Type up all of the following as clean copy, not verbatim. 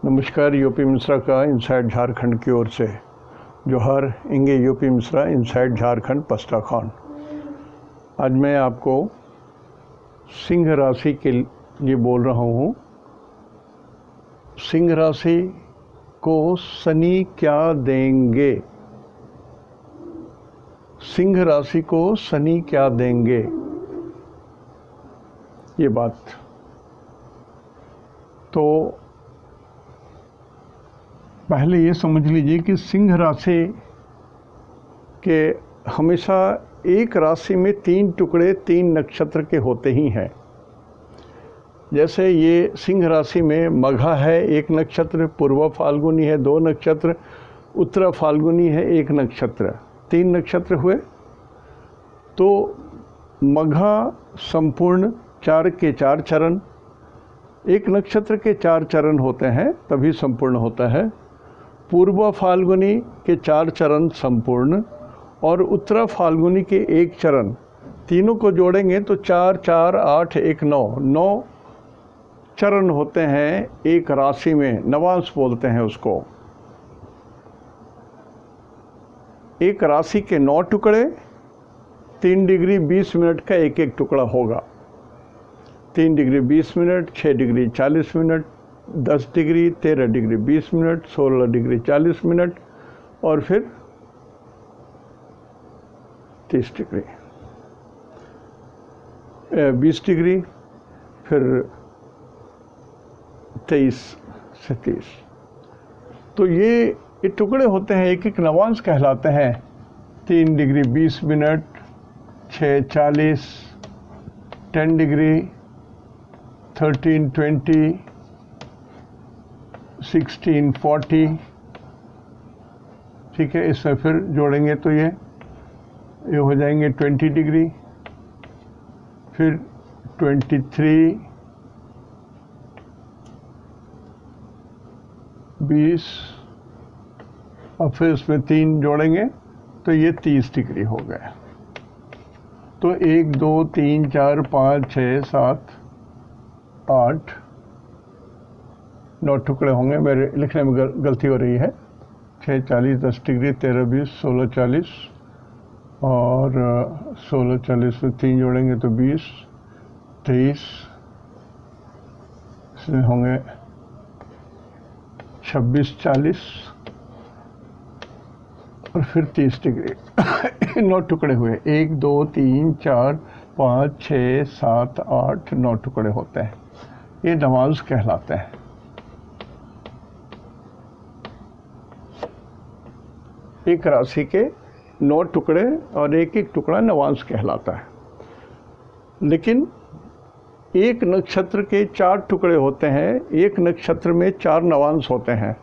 नमस्कार। यूपी मिश्रा का इनसाइड झारखंड की ओर से जोहार। इंगे यूपी मिश्रा इनसाइड झारखंड पस्ता खान। आज मैं आपको सिंह राशि के लिए बोल रहा हूँ। सिंह राशि को शनि क्या देंगे? सिंह राशि को शनि क्या देंगे, ये बात। तो पहले ये समझ लीजिए कि सिंह राशि के हमेशा एक राशि में 3 टुकड़े 3 नक्षत्र के होते ही हैं। जैसे ये सिंह राशि में मघा है 1 नक्षत्र, पूर्व फाल्गुनी है 2 नक्षत्र, उत्तरा फाल्गुनी है 1 नक्षत्र, 3 नक्षत्र हुए। तो मघा संपूर्ण 4 के 4 चरण, 1 नक्षत्र के 4 चरण होते हैं तभी संपूर्ण होता है। पूर्व फाल्गुनी के 4 चरण संपूर्ण और उत्तरा फाल्गुनी के 1 चरण, तीनों को जोड़ेंगे तो 4 4 8 1 9 चरण होते हैं एक राशि में। नवांश बोलते हैं उसको। एक राशि के 9 टुकड़े, 3 डिग्री 20 मिनट का एक एक टुकड़ा होगा। 3 degree 20 minute, 6 degree 40 minute, 10 degree 13 degree 20 minute, 16 degree 40 minute और फिर 30 डिग्री 20 डिग्री, फिर 23 से 30। तो ये टुकड़े होते हैं, एक एक नवांश कहलाते हैं। 3 डिग्री 20 मिनट, 6 40, 10 डिग्री 13 20, 16 40। ठीक है, इसमें फिर जोड़ेंगे तो ये हो जाएंगे 20 डिग्री, फिर 23, 20 और फिर इसमें 3 जोड़ेंगे तो ये 30 डिग्री हो गया। तो 1 2 3 4 5 6 7 8 9 टुकड़े होंगे। मेरे लिखने में गलती हो रही है। 6 40, 10 डिग्री 13 20, 16 40 और 16 40 में 3 जोड़ेंगे तो 20 23, इसमें होंगे 26 40 और फिर 30 डिग्री। 9 टुकड़े हुए। 1 2 3 4 5 6 7 8 9 टुकड़े होते हैं। ये नवांश कहलाते हैं। एक राशि के 9 टुकड़े और एक एक टुकड़ा नवांश कहलाता है। लेकिन एक नक्षत्र के 4 टुकड़े होते हैं। एक नक्षत्र में 4 नवांश होते हैं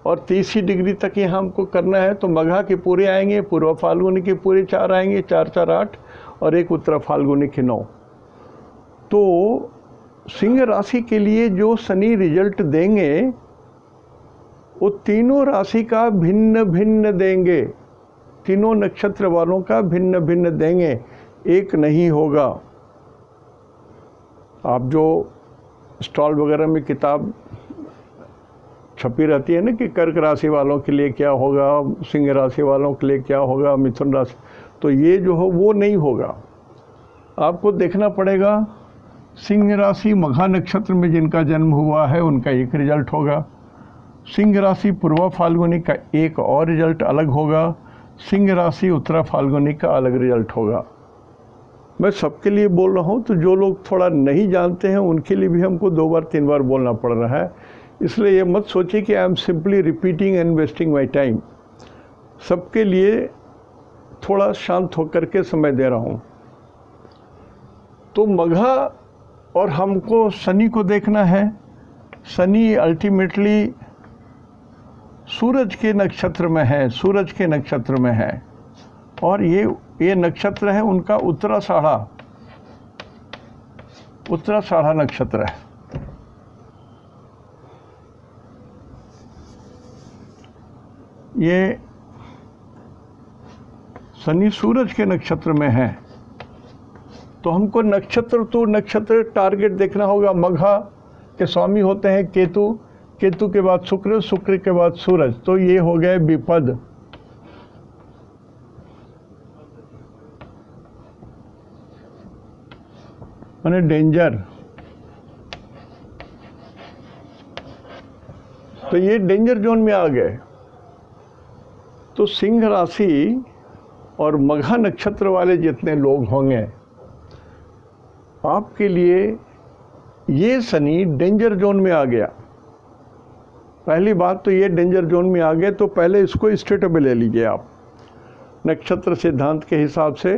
और 30 डिग्री तक ही हमको करना है। तो मघा के पूरे आएंगे, पूर्व फाल्गुनी के पूरे 4 आएंगे, 4 4 8 और एक उत्तरा फाल्गुनी के 9। तो सिंह राशि के लिए जो शनि रिजल्ट देंगे वो तीनों राशि का भिन्न भिन्न देंगे। तीनों नक्षत्र वालों का भिन्न भिन्न देंगे, एक नहीं होगा। आप जो स्टॉल वगैरह में किताब छपी रहती है ना कि कर्क राशि वालों के लिए क्या होगा, सिंह राशि वालों के लिए क्या होगा, मिथुन राशि, तो ये जो हो वो नहीं होगा। आपको देखना पड़ेगा सिंह राशि मघा नक्षत्र में जिनका जन्म हुआ है उनका एक रिजल्ट होगा। सिंह राशि पूर्व फाल्गुनी का एक और रिजल्ट अलग होगा। सिंह राशि उत्तरा फाल्गुनी का अलग रिजल्ट होगा। मैं सबके लिए बोल रहा हूँ, तो जो लोग थोड़ा नहीं जानते हैं उनके लिए भी हमको 2 बार 3 बार बोलना पड़ रहा है। इसलिए ये मत सोचिए कि I am simply repeating and wasting my time. सबके लिए थोड़ा शांत होकर के समय दे रहा हूँ। तो मघा और हमको शनि को देखना है। शनि अल्टीमेटली सूरज के नक्षत्र में है, सूरज के नक्षत्र में है और ये नक्षत्र है उनका उत्तराषाढ़ा नक्षत्र है। ये शनि सूरज के नक्षत्र में है। तो हमको नक्षत्र टू नक्षत्र टारगेट देखना होगा। मघा के स्वामी होते हैं केतु, केतु के बाद शुक्र, शुक्र के बाद सूरज, तो ये हो गए विपद। माने डेंजर। तो ये डेंजर जोन में आ गए। तो सिंह राशि और मघा नक्षत्र वाले जितने लोग होंगे, आपके लिए ये शनि डेंजर जोन में आ गया। पहली बात तो ये डेंजर जोन में आ गए, तो पहले इसको स्टेट में ले लीजिए आप नक्षत्र सिद्धांत के हिसाब से,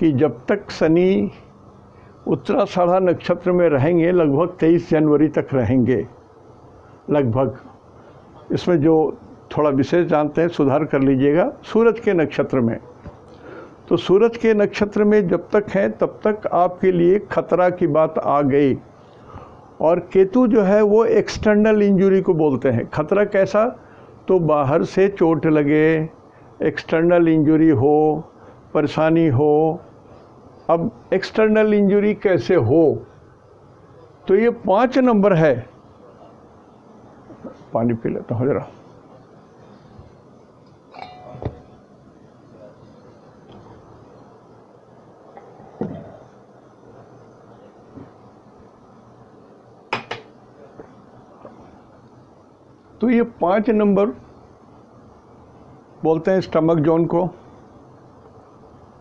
कि जब तक शनि उत्तराषाढ़ा नक्षत्र में रहेंगे, लगभग 23 जनवरी तक रहेंगे लगभग। इसमें जो थोड़ा विशेष जानते हैं सुधार कर लीजिएगा। सूरज के नक्षत्र में, तो सूरज के नक्षत्र में जब तक है तब तक आपके लिए खतरा की बात आ गई। और केतु जो है वो एक्सटर्नल इंजरी को बोलते हैं। खतरा कैसा? तो बाहर से चोट लगे, एक्सटर्नल इंजरी हो, परेशानी हो। अब एक्सटर्नल इंजरी कैसे हो? तो ये 5 नंबर है। पानी पी लेता हूँ जरा। तो ये 5 नंबर बोलते हैं स्टमक जोन को,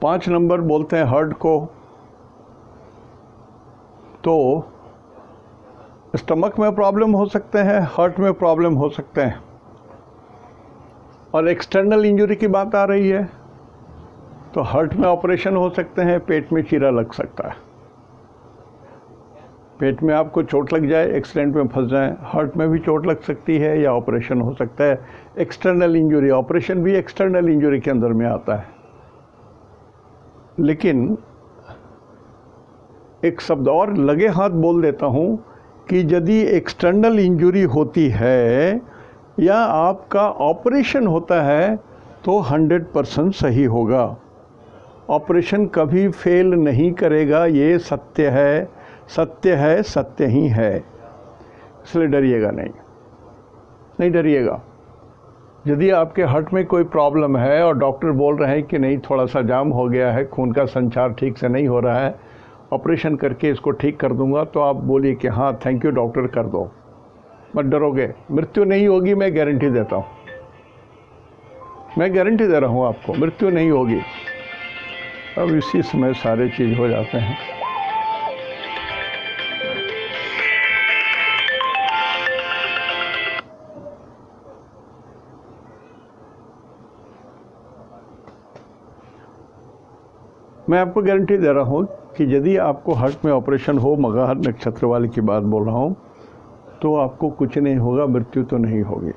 5 नंबर बोलते हैं हार्ट को। तो स्टमक में प्रॉब्लम हो सकते हैं, हार्ट में प्रॉब्लम हो सकते हैं। और एक्सटर्नल इंजरी की बात आ रही है, तो हार्ट में ऑपरेशन हो सकते हैं, पेट में चीरा लग सकता है। पेट में आपको चोट लग जाए, एक्सीडेंट में फंस जाए, हार्ट में भी चोट लग सकती है या ऑपरेशन हो सकता है। एक्सटर्नल इंजरी, ऑपरेशन भी एक्सटर्नल इंजरी के अंदर में आता है। लेकिन एक शब्द और लगे हाथ बोल देता हूँ कि यदि एक्सटर्नल इंजरी होती है या आपका ऑपरेशन होता है तो 100% सही होगा। ऑपरेशन कभी फेल नहीं करेगा, ये सत्य है, सत्य है, सत्य ही है। इसलिए डरिएगा नहीं डरिएगा। यदि आपके हार्ट में कोई प्रॉब्लम है और डॉक्टर बोल रहे हैं कि नहीं थोड़ा सा जाम हो गया है, खून का संचार ठीक से नहीं हो रहा है, ऑपरेशन करके इसको ठीक कर दूंगा, तो आप बोलिए कि हाँ थैंक यू डॉक्टर, कर दो, मत डरोगे, मृत्यु नहीं होगी, मैं गारंटी देता हूँ, मैं गारंटी दे रहा हूँ आपको, मृत्यु नहीं होगी। अब इसी समय सारे चीज़ हो जाते हैं। मैं आपको गारंटी दे रहा हूँ कि यदि आपको हार्ट में ऑपरेशन हो, मघा नक्षत्र वाले की बात बोल रहा हूँ, तो आपको कुछ नहीं होगा, मृत्यु तो नहीं होगी।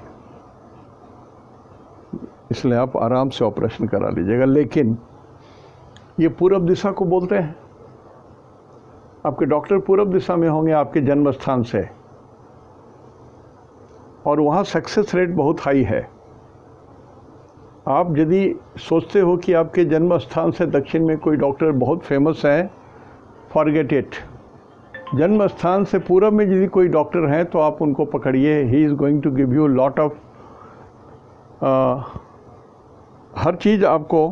इसलिए आप आराम से ऑपरेशन करा लीजिएगा। लेकिन ये पूरब दिशा को बोलते हैं, आपके डॉक्टर पूरब दिशा में होंगे आपके जन्म स्थान से, और वहाँ सक्सेस रेट बहुत हाई है। आप यदि सोचते हो कि आपके जन्म स्थान से दक्षिण में कोई डॉक्टर बहुत फेमस है, फॉरगेट इट। जन्म स्थान से पूरब में यदि कोई डॉक्टर हैं तो आप उनको पकड़िए। He is going to give you lot of, हर चीज़ आपको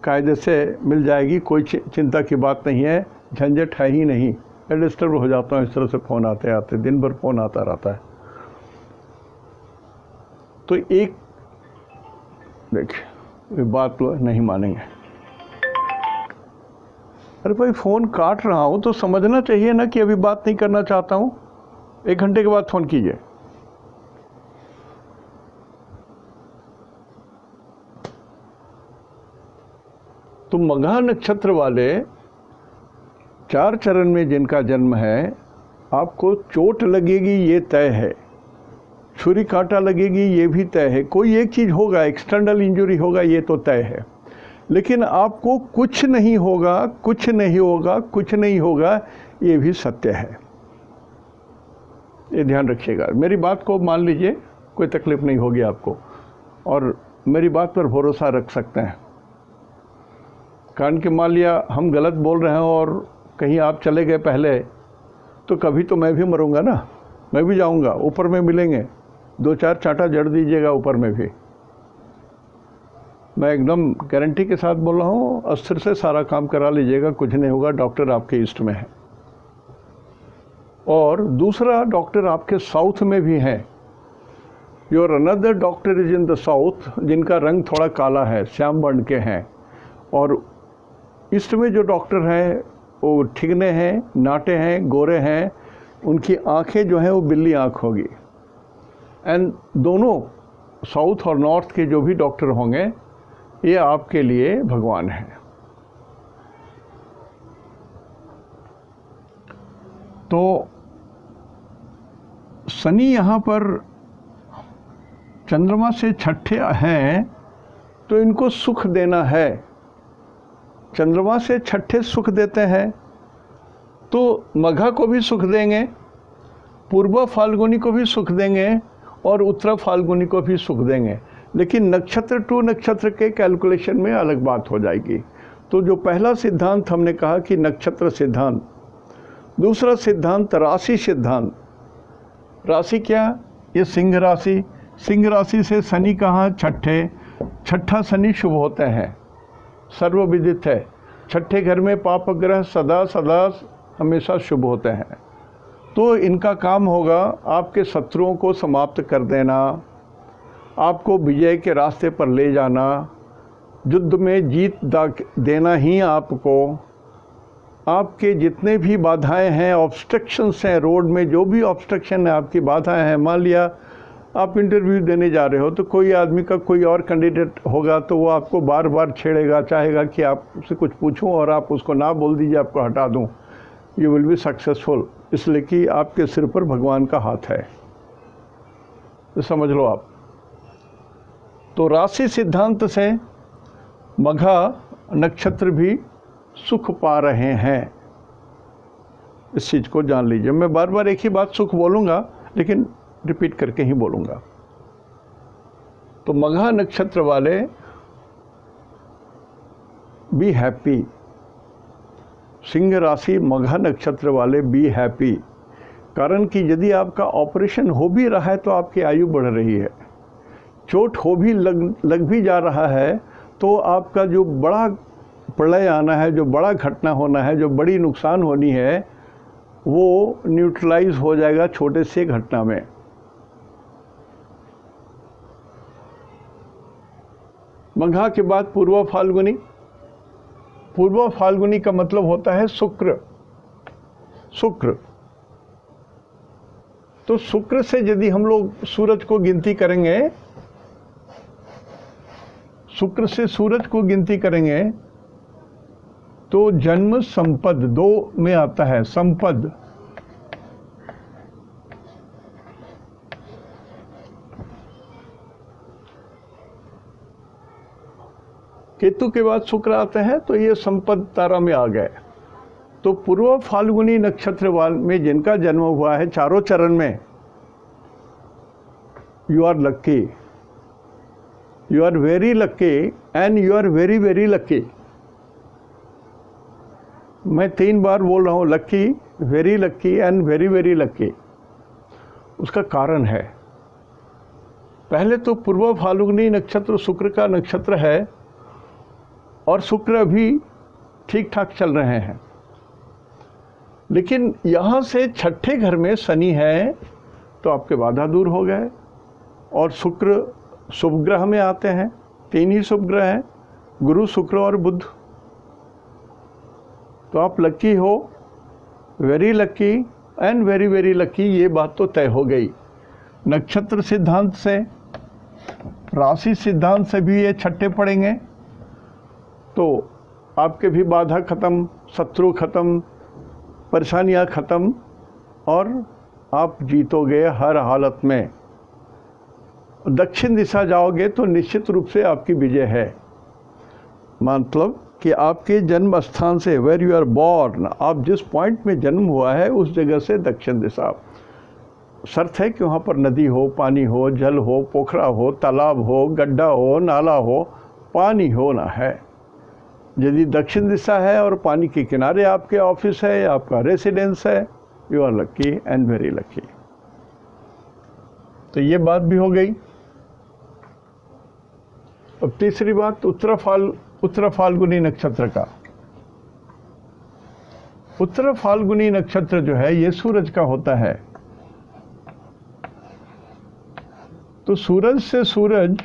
कायदे से मिल जाएगी, कोई चिंता की बात नहीं है, झंझट है ही नहीं। मैं डिस्टर्ब हो जाता हूँ इस तरह से फ़ोन आते आते, दिन भर फ़ोन आता रहता है। तो एक देखिए, बात नहीं मानेंगे। अरे भाई फ़ोन काट रहा हूँ तो समझना चाहिए ना कि अभी बात नहीं करना चाहता हूँ, 1 घंटे के बाद फ़ोन कीजिए। तो मघा नक्षत्र वाले 4 चरण में जिनका जन्म है, आपको चोट लगेगी ये तय है, छुरी कांटा लगेगी ये भी तय है, कोई एक चीज़ होगा, एक्सटर्नल इंजरी होगा, ये तो तय है। लेकिन आपको कुछ नहीं होगा, कुछ नहीं होगा, कुछ नहीं होगा, ये भी सत्य है। ये ध्यान रखिएगा, मेरी बात को मान लीजिए, कोई तकलीफ नहीं होगी आपको, और मेरी बात पर भरोसा रख सकते हैं। कारण कि मान लिया हम गलत बोल रहे हैं और कहीं आप चले गए पहले, तो कभी तो मैं भी मरूंगा ना, मैं भी जाऊंगा, ऊपर में मिलेंगे, 2-4 चांटा जड़ दीजिएगा ऊपर में भी। मैं एकदम गारंटी के साथ बोल रहा हूँ, अस्त्र से सारा काम करा लीजिएगा, कुछ नहीं होगा, डॉक्टर आपके ईस्ट में है। और दूसरा डॉक्टर आपके साउथ में भी हैं। Your another doctor is in the south, जिनका रंग थोड़ा काला है, श्याम वर्ण के हैं। और ईस्ट में जो डॉक्टर हैं वो ठिगने हैं, नाटे हैं, गोरे हैं, उनकी आंखें जो हैं वो बिल्ली आंख होगी। एंड दोनों साउथ और नॉर्थ के जो भी डॉक्टर होंगे ये आपके लिए भगवान हैं। तो शनि यहाँ पर चंद्रमा से छठे हैं तो इनको सुख देना है। चंद्रमा से छठे सुख देते हैं तो मघा को भी सुख देंगे, पूर्व फाल्गुनी को भी सुख देंगे और उत्तर फाल्गुनी को भी सुख देंगे। लेकिन नक्षत्र टू नक्षत्र के कैलकुलेशन में अलग बात हो जाएगी। तो जो पहला सिद्धांत हमने कहा कि नक्षत्र सिद्धांत, दूसरा सिद्धांत राशि सिद्धांत। राशि क्या? ये सिंह राशि। सिंह राशि से शनि कहाँ? छठे। छठा शनि शुभ होते हैं, सर्वविदित है। छठे घर में पाप ग्रह सदा सदा हमेशा शुभ होते हैं। तो इनका काम होगा आपके शत्रुओं को समाप्त कर देना, आपको विजय के रास्ते पर ले जाना, युद्ध में जीत देना ही आपको। आपके जितने भी बाधाएं हैं, ऑब्स्ट्रक्शंस हैं, रोड में जो भी ऑब्स्ट्रक्शन है, आपकी बाधाएं हैं। मान लिया आप इंटरव्यू देने जा रहे हो तो कोई आदमी का कोई और कैंडिडेट होगा तो वो आपको बार बार छेड़ेगा, चाहेगा कि आपसे कुछ पूछूं और आप उसको ना बोल दीजिए, आपको हटा दूं। यू विल बी सक्सेसफुल, इसलिए कि आपके सिर पर भगवान का हाथ है, तो समझ लो आप। तो राशि सिद्धांत से मघा नक्षत्र भी सुख पा रहे हैं, इस चीज़ को जान लीजिए। मैं बार बार एक ही बात सुख बोलूँगा, लेकिन रिपीट करके ही बोलूँगा। तो मघा नक्षत्र वाले बी हैप्पी। सिंह राशि मघा नक्षत्र वाले बी हैप्पी। कारण कि यदि आपका ऑपरेशन हो भी रहा है तो आपकी आयु बढ़ रही है, चोट हो भी लग भी जा रहा है तो आपका जो बड़ा प्रलय आना है, जो बड़ा घटना होना है, जो बड़ी नुकसान होनी है, वो न्यूट्रलाइज हो जाएगा छोटे से घटना में। मघा के बाद पूर्व फाल्गुनी। पूर्व फाल्गुनी का मतलब होता है शुक्र। शुक्र, तो शुक्र से यदि हम लोग सूरज को गिनती करेंगे, शुक्र से सूरज को गिनती करेंगे तो जन्म संपद 2 में आता है। संपद केतु के बाद शुक्र आते हैं तो ये संपद तारा में आ गए। तो पूर्व फाल्गुनी नक्षत्र में जिनका जन्म हुआ है चारों चरण में, you are lucky, you are very lucky and you are very very lucky. मैं 3 बार बोल रहा हूँ, lucky, very lucky and very very lucky. उसका कारण है, पहले तो पूर्व फाल्गुनी नक्षत्र शुक्र का नक्षत्र है और शुक्र अभी ठीक ठाक चल रहे हैं। लेकिन यहाँ से छठे घर में शनि है तो आपके बाधा दूर हो गए और शुक्र शुभ ग्रह में आते हैं। 3 ही शुभ ग्रह हैं, गुरु, शुक्र और बुध। तो आप लक्की हो, very lucky and very very लक्की। ये बात तो तय हो गई। नक्षत्र सिद्धांत से, राशि सिद्धांत से भी ये छठे पड़ेंगे तो आपके भी बाधा खत्म, शत्रु खत्म, परेशानियां खत्म और आप जीतोगे हर हालत में। दक्षिण दिशा जाओगे तो निश्चित रूप से आपकी विजय है। मतलब कि आपके जन्म स्थान से, वेर यू आर बॉर्न, आप जिस पॉइंट में जन्म हुआ है उस जगह से दक्षिण दिशा। शर्त है कि वहाँ पर नदी हो, पानी हो, जल हो, पोखरा हो, तालाब हो, गड्ढा हो, नाला हो, पानी होना है। यदि दक्षिण दिशा है और पानी के किनारे आपके ऑफिस है, आपका रेसिडेंस है, you are lucky and very lucky. तो ये बात भी हो गई। अब तीसरी बात उत्तर फाल्गुनी नक्षत्र का। उत्तर फाल्गुनी नक्षत्र जो है ये सूरज का होता है। तो सूरज से सूरज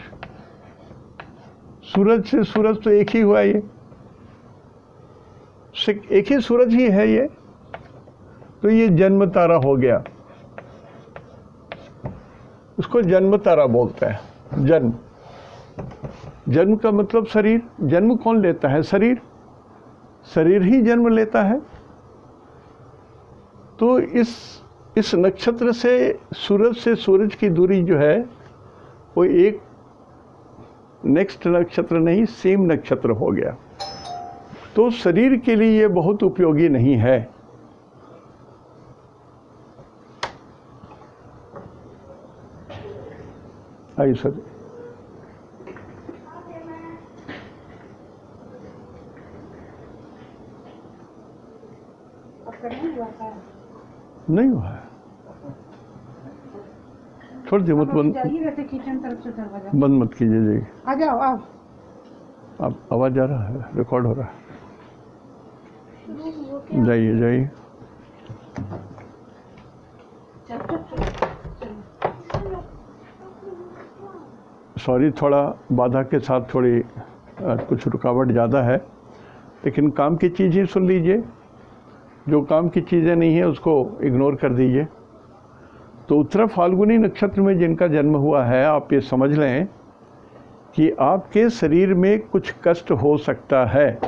तो एक ही हुआ, ये एक ही सूरज ही है ये। तो ये जन्म तारा हो गया, उसको जन्म तारा बोलते हैं। जन्म का मतलब शरीर। जन्म कौन लेता है? शरीर ही जन्म लेता है। तो इस नक्षत्र से सूरज की दूरी जो है वो एक नेक्स्ट नक्षत्र नहीं, सेम नक्षत्र हो गया। तो शरीर के लिए ये बहुत उपयोगी नहीं है। आइए सर, नहीं हुआ है, छोड़ दे, मत बंद मत कीजिए जी। आ जाओ आप। अब आवाज आ रहा है, रिकॉर्ड हो रहा है। जाइए। सॉरी, थोड़ा बाधा के साथ थोड़ी कुछ रुकावट ज़्यादा है, लेकिन काम की चीज़ ही सुन लीजिए। जो काम की चीज़ें नहीं है उसको इग्नोर कर दीजिए। तो उत्तर फाल्गुनी नक्षत्र में जिनका जन्म हुआ है, आप ये समझ लें कि आपके शरीर में कुछ कष्ट हो सकता है।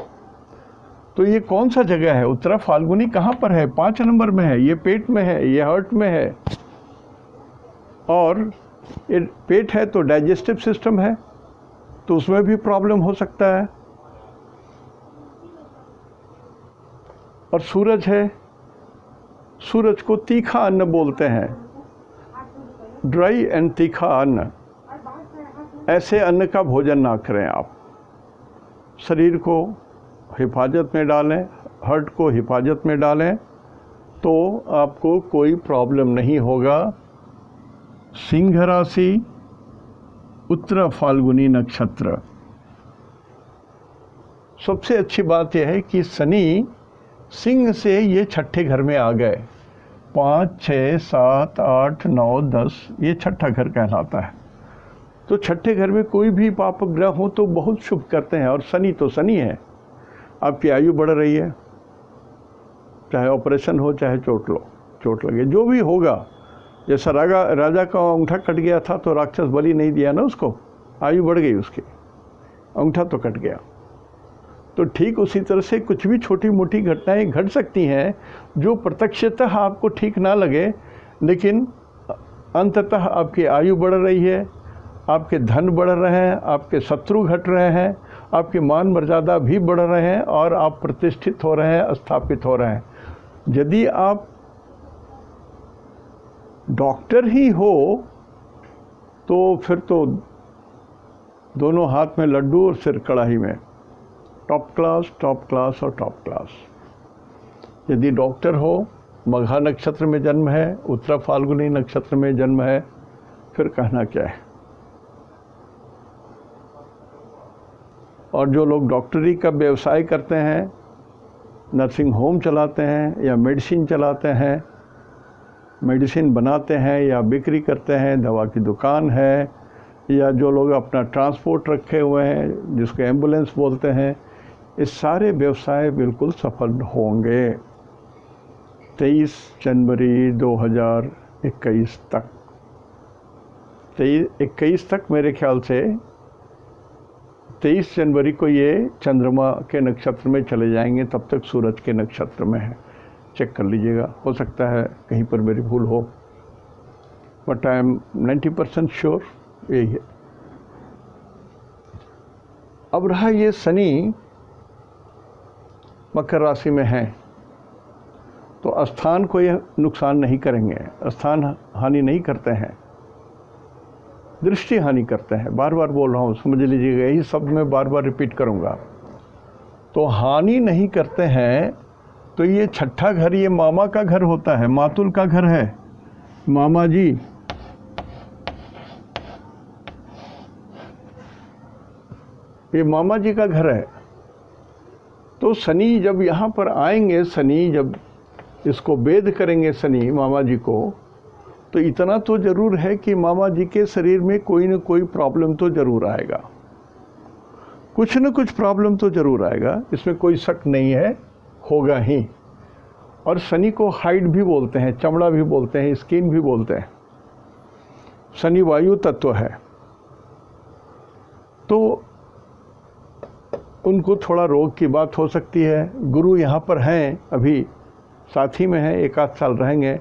तो ये कौन सा जगह है? उत्तर फाल्गुनी कहाँ पर है? 5 नंबर में है। ये पेट में है, ये हार्ट में है। और ये पेट है तो डाइजेस्टिव सिस्टम है, तो उसमें भी प्रॉब्लम हो सकता है। और सूरज है, सूरज को तीखा अन्न बोलते हैं, ड्राई एंड तीखा अन्न। ऐसे अन्न का भोजन ना करें आप। शरीर को हिफाजत में डालें, हार्ट को हिफाजत में डालें, तो आपको कोई प्रॉब्लम नहीं होगा। सिंह राशि, उत्तर फाल्गुनी नक्षत्र। सबसे अच्छी बात यह है कि शनि सिंह से ये छठे घर में आ गए। 5, 6, 7, 8, 9, 10 ये छठा घर कहलाता है। तो छठे घर में कोई भी पाप ग्रह हो तो बहुत शुभ करते हैं। और शनि तो शनि है। आपकी आयु बढ़ रही है, चाहे ऑपरेशन हो चाहे चोट लगे, जो भी होगा। जैसा राजा का अंगूठा कट गया था तो राक्षस बलि नहीं दिया ना उसको, आयु बढ़ गई उसकी, अंगूठा तो कट गया। तो ठीक उसी तरह से कुछ भी छोटी मोटी घटनाएं घट सकती हैं जो प्रत्यक्षतः आपको ठीक ना लगे, लेकिन अंततः आपकी आयु बढ़ रही है, आपके धन बढ़ रहे हैं, आपके शत्रु घट रहे हैं, आपके मान मर्यादा भी बढ़ रहे हैं और आप प्रतिष्ठित हो रहे हैं, स्थापित हो रहे हैं। यदि आप डॉक्टर ही हो तो फिर तो दोनों हाथ में लड्डू और सिर कड़ाही में। टॉप क्लास और टॉप क्लास। यदि डॉक्टर हो, मघा नक्षत्र में जन्म है, उत्तर फाल्गुनी नक्षत्र में जन्म है, फिर कहना क्या है। और जो लोग डॉक्टरी का व्यवसाय करते हैं, नर्सिंग होम चलाते हैं या मेडिसिन चलाते हैं, मेडिसिन बनाते हैं या बिक्री करते हैं, दवा की दुकान है, या जो लोग अपना ट्रांसपोर्ट रखे हुए हैं जिसको एम्बुलेंस बोलते हैं, ये सारे व्यवसाय बिल्कुल सफल होंगे 23 जनवरी 2021 तक। 21 तक मेरे ख्याल से 23 जनवरी को ये चंद्रमा के नक्षत्र में चले जाएंगे, तब तक सूरज के नक्षत्र में है। चेक कर लीजिएगा, हो सकता है कहीं पर मेरी भूल हो, बट आई एम 90% श्योर यही है। अब रहा ये शनि मकर राशि में है, तो स्थान को यह नुकसान नहीं करेंगे, स्थान हानि नहीं करते हैं, दृष्टि हानि करते हैं। बार बार बोल रहा हूँ, समझ लीजिएगा, यही शब्द मैं बार बार रिपीट करूँगा। तो हानि नहीं करते हैं। तो ये छठा घर, ये मामा का घर होता है, मातुल का घर है। मामा जी ये मामा जी का घर है। तो शनि जब यहाँ पर आएंगे, शनि जब इसको वेद करेंगे शनि मामा जी को, तो इतना तो ज़रूर है कि मामा जी के शरीर में कोई न कोई प्रॉब्लम तो ज़रूर आएगा, कुछ न कुछ प्रॉब्लम तो ज़रूर आएगा, इसमें कोई शक नहीं है, होगा ही। और शनि को हाइड भी बोलते हैं, चमड़ा भी बोलते हैं, स्किन भी बोलते हैं। शनि वायु तत्व है, तो उनको थोड़ा रोग की बात हो सकती है। गुरु यहाँ पर हैं, अभी साथ ही में हैं, 1 आध साल रहेंगे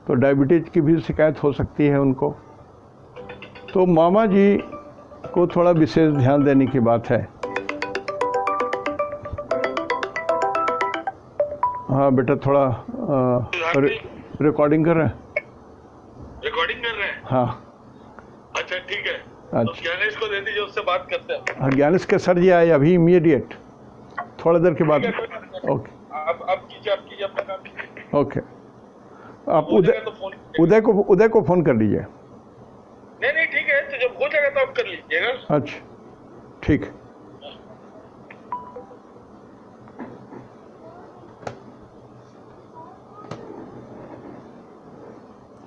तो डायबिटीज़ की भी शिकायत हो सकती है उनको। तो मामा जी को थोड़ा विशेष ध्यान देने की बात है। हाँ बेटा, थोड़ा रिकॉर्डिंग कर रहे हैं। रिकॉर्डिंग कर रहे हैं? हाँ अच्छा ठीक है। अच्छा, तो ज्ञानेश को दे दीजिए, उससे बात करते हैं। हाँ, ज्ञानेश के सर जी आए अभी, इमीडिएट, थोड़ा देर के बाद। ओके, आप कीजिए अपना काम कीजिए। ओके, आप उदय को फ़ोन कर लीजिए। नहीं ठीक है, तो जब हो जाएगा तो आप कर लीजिएगा। अच्छा ठीक है।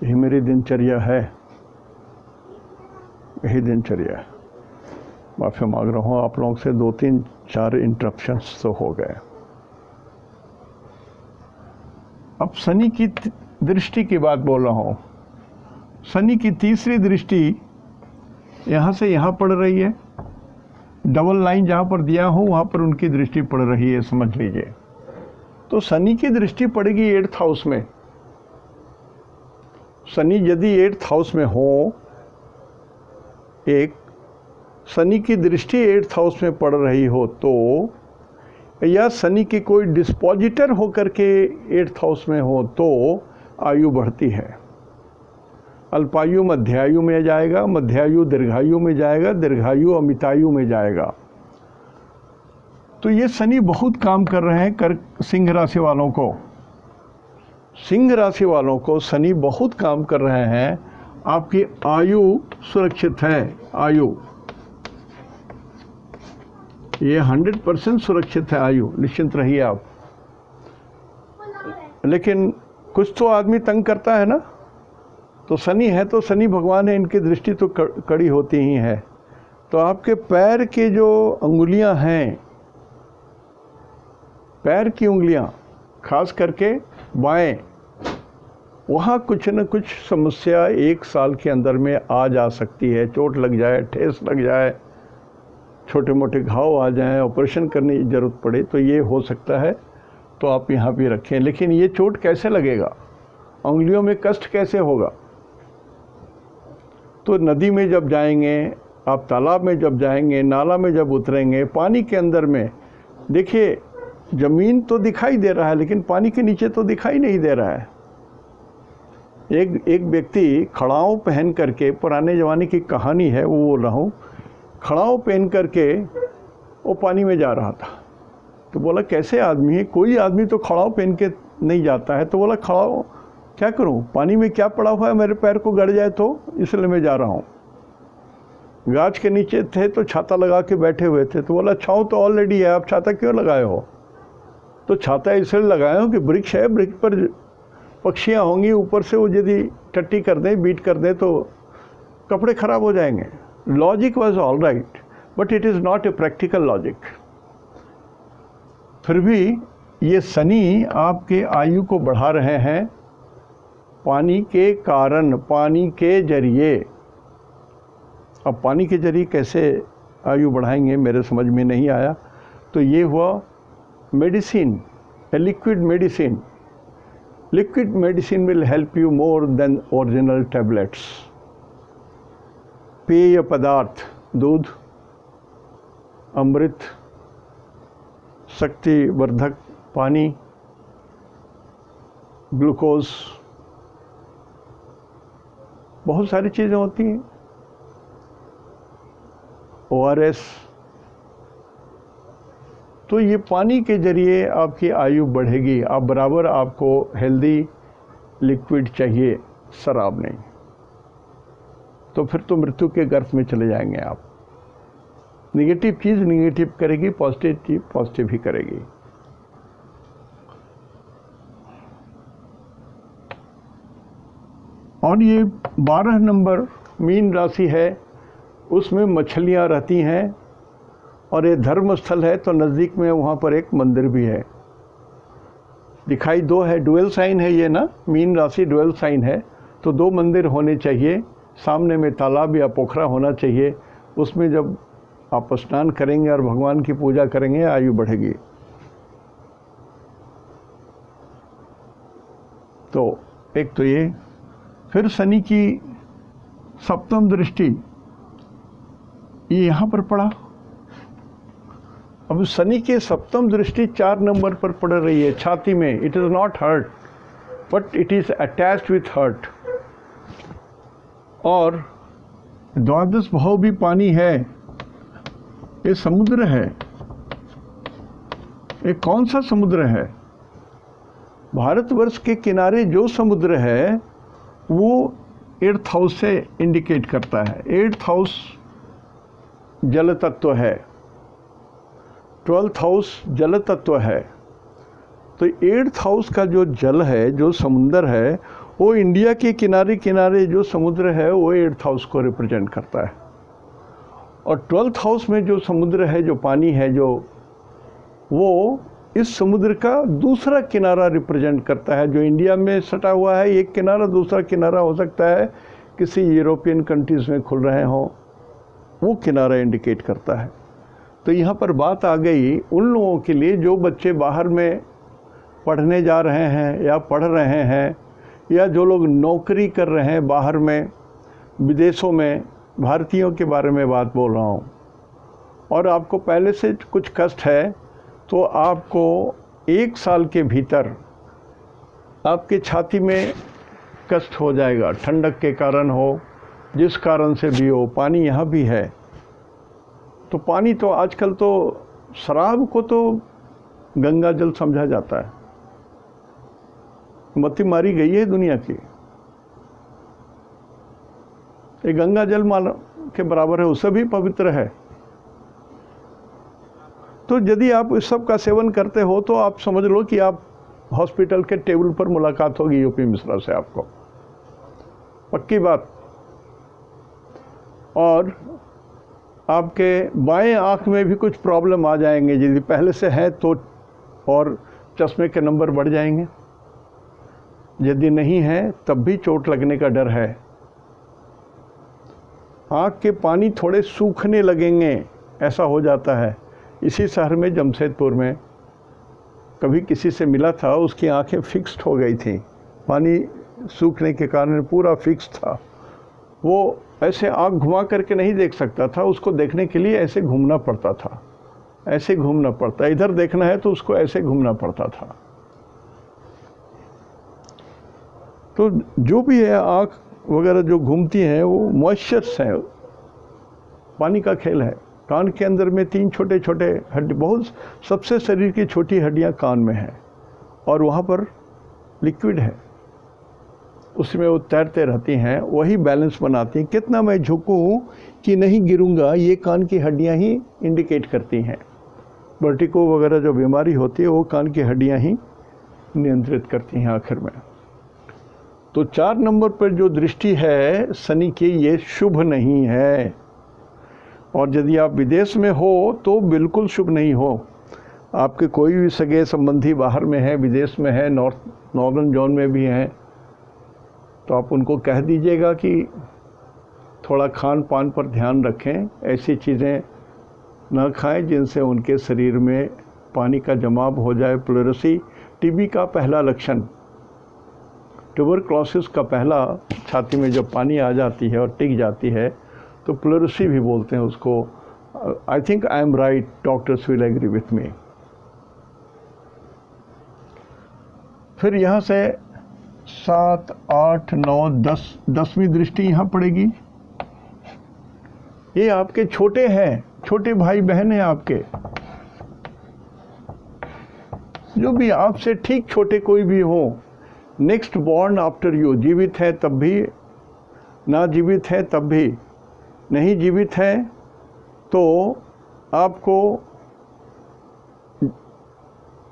यही मेरी दिनचर्या है, यही दिनचर्या है। माफ़ी मांग रहा हूँ आप लोगों से, 2-3-4 इंटरप्शंस तो हो गए। अब शनि की दृष्टि की बात बोल रहा हूँ। शनि की तीसरी दृष्टि यहाँ से यहाँ पड़ रही है, डबल लाइन जहाँ पर दिया हूँ वहाँ पर उनकी दृष्टि पड़ रही है, समझ लीजिए। तो शनि की दृष्टि पड़ेगी 8th हाउस में। शनि यदि 8th हाउस में हो, एक शनि की दृष्टि 8th हाउस में पड़ रही हो तो, या शनि की कोई डिस्पोजिटर होकर के 8th हाउस में हो तो आयु बढ़ती है। अल्पायु मध्यायु में जाएगा, मध्यायु दीर्घायु में जाएगा, दीर्घायु अमितायु में जाएगा। तो ये शनि बहुत काम कर रहे हैं सिंह राशि वालों को। सिंह राशि वालों को शनि बहुत काम कर रहे हैं। आपकी आयु सुरक्षित है, आयु ये 100% सुरक्षित है, आयु निश्चिंत रहिए आप। लेकिन कुछ तो आदमी तंग करता है ना, तो शनि है तो शनि भगवान है, इनकी दृष्टि तो कड़ी होती ही है। तो आपके पैर के जो अंगुलियां हैं, पैर की उंगलियां खास करके बाएं, वहाँ कुछ न कुछ समस्या 1 साल के अंदर में आ जा सकती है। चोट लग जाए, ठेस लग जाए, छोटे मोटे घाव आ जाएं, ऑपरेशन करने की ज़रूरत पड़े, तो ये हो सकता है। तो आप यहाँ भी रखें। लेकिन ये चोट कैसे लगेगा, उंगलियों में कष्ट कैसे होगा? तो नदी में जब जाएंगे आप, तालाब में जब जाएंगे, नाला में जब उतरेंगे, पानी के अंदर में, देखिए ज़मीन तो दिखाई दे रहा है लेकिन पानी के नीचे तो दिखाई नहीं दे रहा है। एक व्यक्ति खड़ाऊ पहन करके, पुराने ज़माने की कहानी है वो बोल रहा हूँ, खड़ाऊ पहन करके वो पानी में जा रहा था। तो बोला कैसे आदमी है, कोई आदमी तो खड़ाऊ पहन के नहीं जाता है। तो बोला खड़ाऊ क्या करूं, पानी में क्या पड़ा हुआ है, मेरे पैर को गड़ जाए तो, इसलिए मैं जा रहा हूं। गाछ के नीचे थे तो छाता लगा के बैठे हुए थे। तो बोला छाँव तो ऑलरेडी है, आप छाता क्यों लगाए हो? तो छाता इसलिए लगाए हो कि वृक्ष है, वृक्ष पर पक्षियाँ होंगी, ऊपर से वो यदि टट्टी कर दें, बीट कर दें तो कपड़े खराब हो जाएंगे। Logic was all right, but it is not a practical logic. फिर भी ये शनि आपके आयु को बढ़ा रहे हैं पानी के कारण, पानी के जरिए। अब पानी के जरिए कैसे आयु बढ़ाएंगे, मेरे समझ में नहीं आया। तो ये हुआ medicine, a liquid medicine. Liquid medicine will help you more than original tablets. पेय पदार्थ, दूध, अमृत, शक्तिवर्धक पानी, ग्लूकोज, बहुत सारी चीज़ें होती हैं, ORS। तो ये पानी के जरिए आपकी आयु बढ़ेगी। आप बराबर, आपको हेल्दी लिक्विड चाहिए, शराब नहीं, तो फिर तो मृत्यु के गर्त में चले जाएंगे आप। नेगेटिव चीज़ नेगेटिव करेगी, पॉजिटिव चीज़ पॉजिटिव ही करेगी। और ये 12 नंबर मीन राशि है, उसमें मछलियाँ रहती हैं और ये धर्म स्थल है, तो नज़दीक में वहाँ पर एक मंदिर भी है। दिखाई दो है, डुअल साइन है ये ना, मीन राशि डुअल साइन है, तो 2 मंदिर होने चाहिए। सामने में तालाब या पोखरा होना चाहिए, उसमें जब आप स्नान करेंगे और भगवान की पूजा करेंगे आयु बढ़ेगी। तो एक तो ये, फिर शनि की सप्तम दृष्टि ये यहाँ पर पड़ा। अब शनि की सप्तम दृष्टि 4 नंबर पर पड़ रही है, छाती में। It is not hurt but it is attached with hurt. और द्वादश भाव भी पानी है, ये समुद्र है। ये कौन सा समुद्र है? भारतवर्ष के किनारे जो समुद्र है वो 8th हाउस से इंडिकेट करता है। 8th हाउस जल तत्व है, 12th हाउस जल तत्व है। तो 8th हाउस का जो जल है, जो समुद्र है, वो इंडिया के किनारे किनारे जो समुद्र है वो 8th हाउस को रिप्रेजेंट करता है। और 12th हाउस में जो समुद्र है, जो पानी है, जो वो इस समुद्र का दूसरा किनारा रिप्रेजेंट करता है। जो इंडिया में सटा हुआ है एक किनारा, दूसरा किनारा हो सकता है किसी यूरोपियन कंट्रीज़ में खुल रहे हों, वो किनारा इंडिकेट करता है। तो यहाँ पर बात आ गई उन लोगों के लिए जो बच्चे बाहर में पढ़ने जा रहे हैं या पढ़ रहे हैं, या जो लोग नौकरी कर रहे हैं बाहर में, विदेशों में। भारतीयों के बारे में बात बोल रहा हूँ। और आपको पहले से कुछ कष्ट है तो आपको 1 साल के भीतर आपके छाती में कष्ट हो जाएगा, ठंडक के कारण हो, जिस कारण से भी हो। पानी यहाँ भी है। तो पानी तो आजकल तो शराब को तो गंगा जल समझा जाता है, मती मारी गई है दुनिया की। ये गंगा जल माल के बराबर है, उससे भी पवित्र है। तो यदि आप इस सब का सेवन करते हो तो आप समझ लो कि आप हॉस्पिटल के टेबल पर मुलाकात होगी यूपी मिश्रा से, आपको पक्की बात। और आपके बाएं आँख में भी कुछ प्रॉब्लम आ जाएंगे यदि पहले से है तो, और चश्मे के नंबर बढ़ जाएंगे। यदि नहीं है तब भी चोट लगने का डर है। आँख के पानी थोड़े सूखने लगेंगे, ऐसा हो जाता है। इसी शहर में जमशेदपुर में कभी किसी से मिला था, उसकी आंखें फिक्स्ड हो गई थी, पानी सूखने के कारण पूरा फिक्स था। वो ऐसे आँख घुमा करके नहीं देख सकता था, उसको देखने के लिए ऐसे घूमना पड़ता था, ऐसे घूमना पड़ता। इधर देखना है तो उसको ऐसे घूमना पड़ता था। तो जो भी है आँख वगैरह जो घूमती हैं वो मॉइस्चर्स हैं, पानी का खेल है। कान के अंदर में 3 छोटे छोटे हड्डी, बहुत सबसे शरीर की छोटी हड्डियां कान में हैं और वहाँ पर लिक्विड है, उसमें वो तैरते रहती हैं, वही बैलेंस बनाती हैं। कितना मैं झुकूं कि नहीं गिरूंगा, ये कान की हड्डियां ही इंडिकेट करती हैं। वर्टिको वगैरह जो बीमारी होती है वो कान की हड्डियां ही नियंत्रित करती हैं आखिर में। तो 4 नंबर पर जो दृष्टि है शनि की, ये शुभ नहीं है। और यदि आप विदेश में हो तो बिल्कुल शुभ नहीं हो। आपके कोई भी सगे संबंधी बाहर में है, विदेश में है, नॉर्दर्न जोन में भी हैं, तो आप उनको कह दीजिएगा कि थोड़ा खान पान पर ध्यान रखें, ऐसी चीज़ें न खाएं जिनसे उनके शरीर में पानी का जमाव हो जाए। प्लेरेसी टीबी का पहला लक्षण, ट्यूबरक्लोसिस का पहला, छाती में जब पानी आ जाती है और टिक जाती है तो प्लेरेसी भी बोलते हैं उसको। I think I am right, doctors will agree with me. फिर यहाँ से 7, 8, 9, 10वीं दृष्टि यहाँ पड़ेगी। ये आपके छोटे हैं, छोटे भाई बहन हैं आपके, जो भी आपसे ठीक छोटे कोई भी हो, नेक्स्ट बॉर्न आफ्टर यू, जीवित है तब भी, ना जीवित है तब भी, नहीं जीवित है तो आपको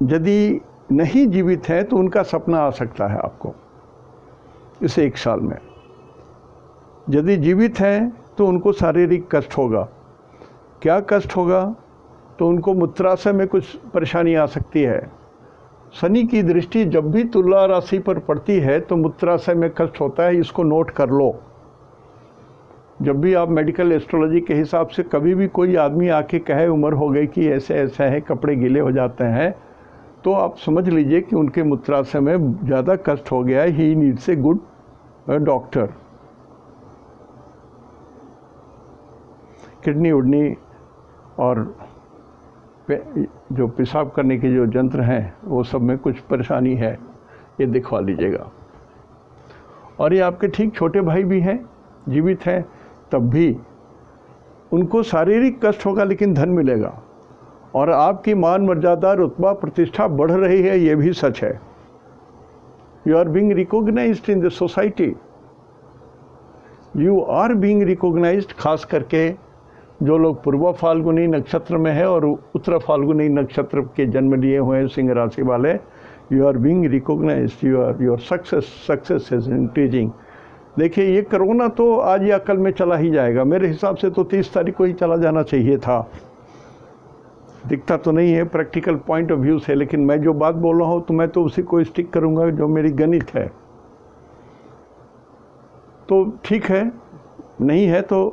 यदि नहीं जीवित हैं तो उनका सपना आ सकता है आपको इस 1 साल में। यदि जीवित हैं तो उनको शारीरिक कष्ट होगा। क्या कष्ट होगा? तो उनको मूत्राशय में कुछ परेशानी आ सकती है। शनि की दृष्टि जब भी तुला राशि पर पड़ती है तो मूत्राशय में कष्ट होता है, इसको नोट कर लो। जब भी आप मेडिकल एस्ट्रोलॉजी के हिसाब से कभी भी कोई आदमी आके कहे उम्र हो गई कि ऐसे ऐसा है, कपड़े गीले हो जाते हैं, तो आप समझ लीजिए कि उनके मूत्राशय में ज़्यादा कष्ट हो गया है। He needs a good doctor. Kidney उडनी और जो पेशाब करने के जो यंत्र हैं वो सब में कुछ परेशानी है, ये दिखवा लीजिएगा। और ये आपके ठीक छोटे भाई भी हैं, जीवित हैं, तब भी उनको शारीरिक कष्ट होगा लेकिन धन मिलेगा। और आपकी मान मर्यादा रुतबा प्रतिष्ठा बढ़ रही है, ये भी सच है। You are being recognised in the society, you are being recognised. खास करके जो लोग पूर्व फाल्गुनी नक्षत्र में है और उत्तर फाल्गुनी नक्षत्र के जन्म लिए हुए हैं, सिंह राशि वाले, you are being recognised, your success is increasing. देखिए, ये कोरोना तो आज या कल में चला ही जाएगा। मेरे हिसाब से तो 30 तारीख को ही चला जाना चाहिए था। दिखता तो नहीं है प्रैक्टिकल पॉइंट ऑफ व्यू से, लेकिन मैं जो बात बोल रहा हूँ तो मैं तो उसी को स्टिक करूँगा जो मेरी गणित है। तो ठीक है, नहीं है तो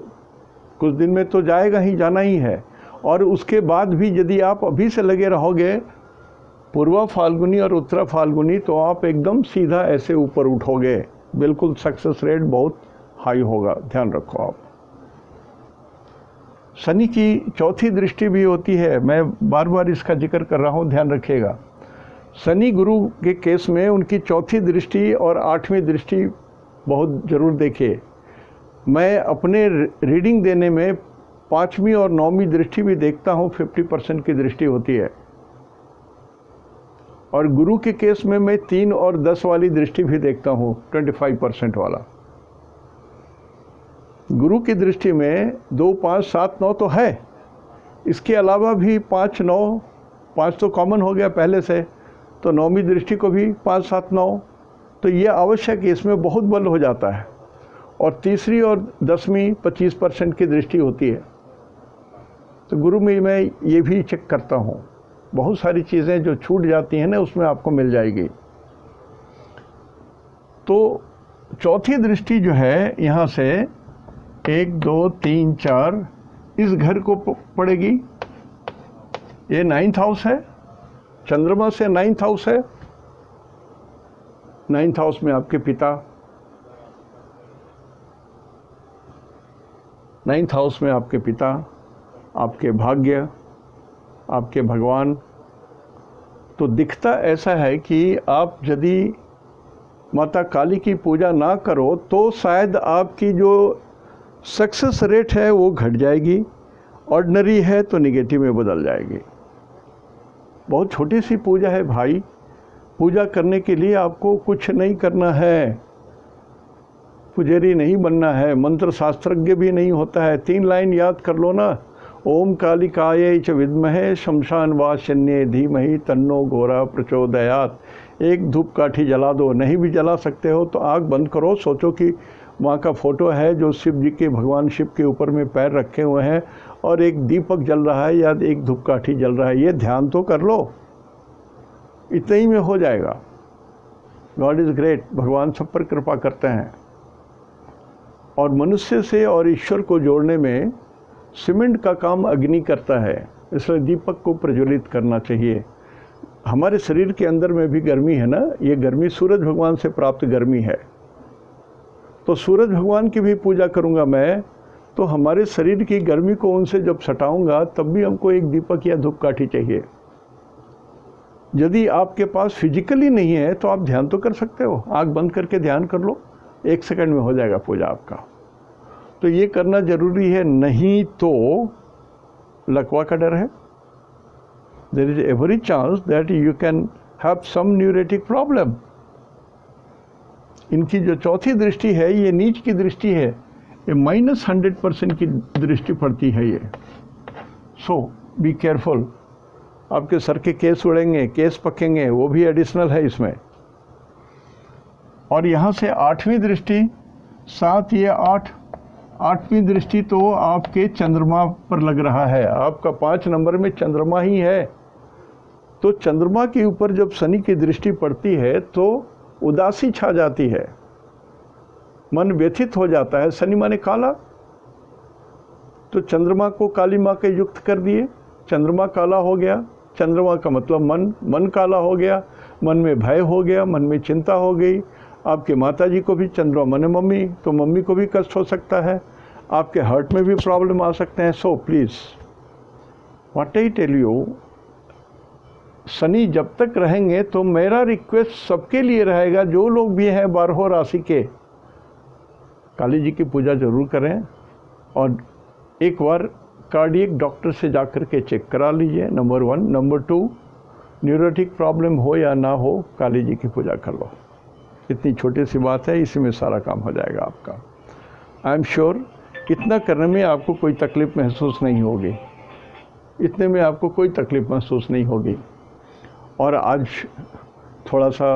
कुछ दिन में तो जाएगा ही, जाना ही है। और उसके बाद भी यदि आप अभी से लगे रहोगे पूर्व फाल्गुनी और उत्तर फाल्गुनी, तो आप एकदम सीधा ऐसे ऊपर उठोगे, बिल्कुल सक्सेस रेट बहुत हाई होगा। ध्यान रखो आप। शनि की चौथी दृष्टि भी होती है, मैं बार बार इसका जिक्र कर रहा हूँ, ध्यान रखिएगा। शनि गुरु के केस में उनकी चौथी दृष्टि और 8वीं दृष्टि बहुत ज़रूर देखिए। मैं अपने रीडिंग देने में 5वीं और 9वीं दृष्टि भी देखता हूँ, 50% की दृष्टि होती है। और गुरु के केस में मैं 3 और 10 वाली दृष्टि भी देखता हूँ, 25% वाला। गुरु की दृष्टि में 2, 5, 7, 9 तो है, इसके अलावा भी 5, 9, 5 तो कॉमन हो गया पहले से, तो 9वीं दृष्टि को भी 5, 7, 9, तो ये आवश्यक है, इसमें बहुत बल हो जाता है। और तीसरी और 10वीं 25% की दृष्टि होती है। तो गुरु में मैं ये भी चेक करता हूँ, बहुत सारी चीज़ें जो छूट जाती हैं ना उसमें आपको मिल जाएगी। तो चौथी दृष्टि जो है यहाँ से 1, 2, 3, 4 इस घर को पड़ेगी। ये 9th हाउस है, चंद्रमा से 9th हाउस है। 9th हाउस में आपके पिता, 9th हाउस में आपके पिता, आपके भाग्य, आपके भगवान। तो दिखता ऐसा है कि आप यदि माता काली की पूजा ना करो तो शायद आपकी जो सक्सेस रेट है वो घट जाएगी, ऑर्डिनरी है तो निगेटिव में बदल जाएगी। बहुत छोटी सी पूजा है भाई। पूजा करने के लिए आपको कुछ नहीं करना है, पुजारी नहीं बनना है, मंत्र शास्त्रज्ञ भी नहीं होता है। 3 लाइन याद कर लो ना, ओम कालिकायै च विद्महे शमशान वासन्ये धीमहि तन्नो घोरा प्रचोदयात्। एक धूप काठी जला दो, नहीं भी जला सकते हो तो आँख बंद करो, सोचो कि माँ का फोटो है जो शिव जी के, भगवान शिव के ऊपर में पैर रखे हुए हैं और एक दीपक जल रहा है या एक धूप काठी जल रहा है, ये ध्यान तो कर लो, इतने ही में हो जाएगा। गॉड इज़ ग्रेट, भगवान सब पर कृपा करते हैं। और मनुष्य से और ईश्वर को जोड़ने में सीमेंट का काम अग्नि करता है, इसलिए दीपक को प्रज्वलित करना चाहिए। हमारे शरीर के अंदर में भी गर्मी है ना, ये गर्मी सूरज भगवान से प्राप्त गर्मी है। तो सूरज भगवान की भी पूजा करूँगा मैं, तो हमारे शरीर की गर्मी को उनसे जब सटाऊँगा तब भी हमको एक दीपक या धूपकाठी चाहिए। यदि आपके पास फिजिकली नहीं है तो आप ध्यान तो कर सकते हो, आँख बंद करके ध्यान कर लो, 1 सेकंड में हो जाएगा पूजा आपका। तो ये करना ज़रूरी है, नहीं तो लकवा का डर है। There is every chance that you can have some neurotic problem. इनकी जो चौथी दृष्टि है ये नीच की दृष्टि है, ये -100% की दृष्टि पड़ती है। ये सो बी केयरफुल। आपके सर के केस उड़ेंगे, केस पकेंगे, वो भी एडिशनल है इसमें। और यहाँ से 8वीं दृष्टि, 7 ये 8वीं दृष्टि तो आपके चंद्रमा पर लग रहा है। आपका 5 नंबर में चंद्रमा ही है। तो चंद्रमा के ऊपर जब शनि की दृष्टि पड़ती है तो उदासी छा जाती है, मन व्यथित हो जाता है। शनि माने काला, तो चंद्रमा को काली माँ के युक्त कर दिए, चंद्रमा काला हो गया। चंद्रमा का मतलब मन काला हो गया, मन में भय हो गया, मन में चिंता हो गई। आपके माताजी को भी चंद्रमा माने मम्मी, तो मम्मी को भी कष्ट हो सकता है, आपके हार्ट में भी प्रॉब्लम आ सकते हैं। So please what I tell you, Shani जब तक रहेंगे तो मेरा रिक्वेस्ट सबके लिए रहेगा, जो लोग भी हैं 12 राशि के, काली जी की पूजा जरूर करें और एक बार कार्डियक डॉक्टर से जाकर के चेक करा लीजिए, नंबर 1। नंबर 2, न्यूरोटिक प्रॉब्लम हो या ना हो, काली जी की पूजा कर लो। इतनी छोटी सी बात है, इसी में सारा काम हो जाएगा आपका। आई एम श्योर इतना करने में आपको कोई तकलीफ़ महसूस नहीं होगी, इतने में आपको कोई तकलीफ़ महसूस नहीं होगी। और आज थोड़ा सा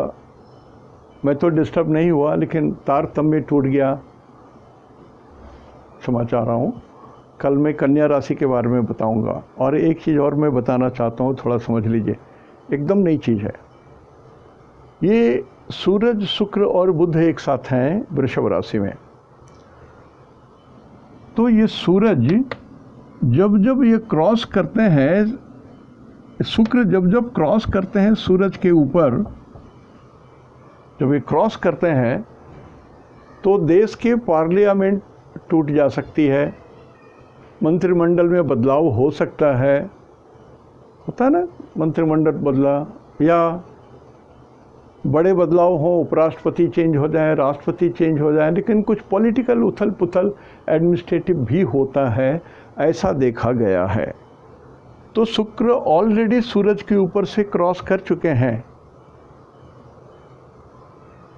मैं तो डिस्टर्ब नहीं हुआ, लेकिन तारतम्य टूट गया, क्षमा चाह रहा हूँ। कल मैं कन्या राशि के बारे में बताऊंगा। और एक चीज़ और मैं बताना चाहता हूँ, थोड़ा समझ लीजिए, एकदम नई चीज़ है। ये सूरज, शुक्र और बुध एक साथ हैं वृषभ राशि में। तो ये सूरज जब ये क्रॉस करते हैं, शुक्र जब क्रॉस करते हैं सूरज के ऊपर, जब ये क्रॉस करते हैं तो देश के पार्लियामेंट टूट जा सकती है, मंत्रिमंडल में बदलाव हो सकता है, होता है ना, मंत्रिमंडल बदला या बड़े बदलाव हो, उपराष्ट्रपति चेंज हो जाए, राष्ट्रपति चेंज हो जाए, लेकिन कुछ पॉलिटिकल उथल पुथल एडमिनिस्ट्रेटिव भी होता है, ऐसा देखा गया है। तो शुक्र ऑलरेडी सूरज के ऊपर से क्रॉस कर चुके हैं,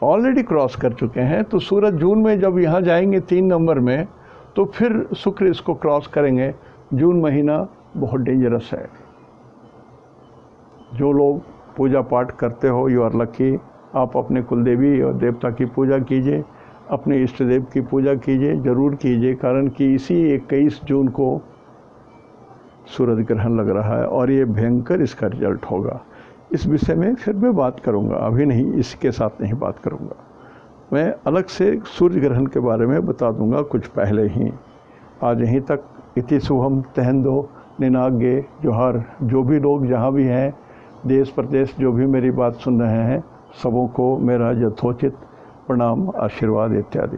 ऑलरेडी क्रॉस कर चुके हैं। तो सूरज जून में जब यहाँ जाएंगे 3 नंबर में, तो फिर शुक्र इसको क्रॉस करेंगे। जून महीना बहुत डेंजरस है। जो लोग पूजा पाठ करते हो, यू आर लकी। आप अपने कुलदेवी और देवता की पूजा कीजिए, अपने इष्ट देव की पूजा कीजिए, ज़रूर कीजिए, कारण कि इसी 21 जून को सूरज ग्रहण लग रहा है और ये भयंकर इसका रिजल्ट होगा। इस विषय में फिर मैं बात करूंगा, अभी नहीं, इसके साथ नहीं बात करूंगा। मैं अलग से सूर्य ग्रहण के बारे में बता दूंगा कुछ पहले ही। आज यहीं तक। इति शुभम तेहंदो निनाग्ये जोहार। जो भी लोग जहाँ भी हैं, देश प्रदेश, जो भी मेरी बात सुन रहे हैं, सबों को मेरा यथोचित प्रणाम, आशीर्वाद इत्यादि।